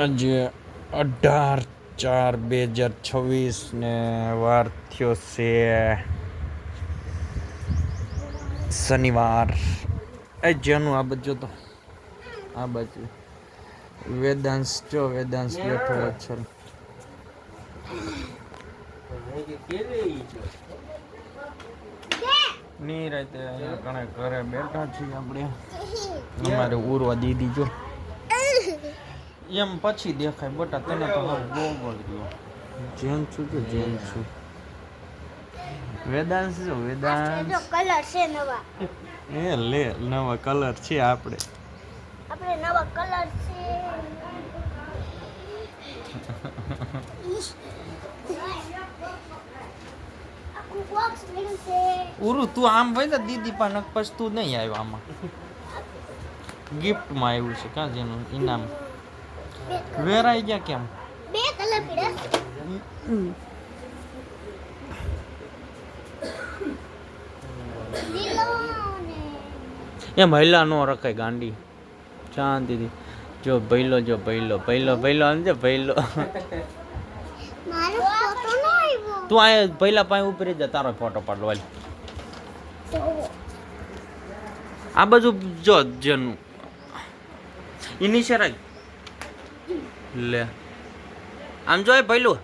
આજે 18/4/2026 ને વાર થયો છે શનિવાર. જેનું આ બાજુ તો આ બાજુ વેદાંશ બેઠો છે. ની રાતે ઘણા ઘરે બેઠા છીએ આપણે. અમારે ઉરવા દીદી જો એમ પછી દેખાય બટા તને તો ગોગળ ગયો. જેમ છું તો જેમ છું. વેદાંશ જો વેદાંશ કલર છે નવા. એ લે નવા કલર છે આપણે નવા કલર છે. ઉરુ તું આમ ભાઈ ને દીદી પણ પછી તું નહીં આવ્યો આમાં. ગિફ્ટમાં આવ્યું છે કાં જેનું ઇનામ વેરાઈ ગયા કેમ? બે કલર પીડા એ મહિલા નો રખાય ગાંડી શાંતિથી. જો ભૈલો સમજે ભૈલો. મારો ફોટો નો આવ્યો. તું આ ભૈલા પાસે ઉપર જા તારો ફોટો પાડો. આ બાજુ જો જેનું એની શરાય લે આમ જોય ભૈલું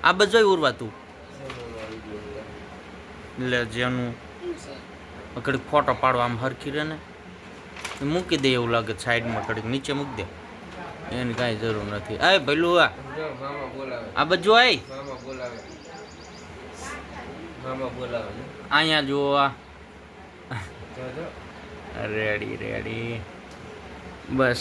આ બાજુ જોઈ ઉરવા તું લે જેનું કડીક ફોટો પાડવા આમ હરખી રહે ને મૂકી દે એવું લાગે સાઈડમાં કડીક નીચે મૂકી દે એની કાંઈ જરૂર નથી. આ ભૈલું આ બાજુ આય અહીંયા જુઓ આ રેડી બસ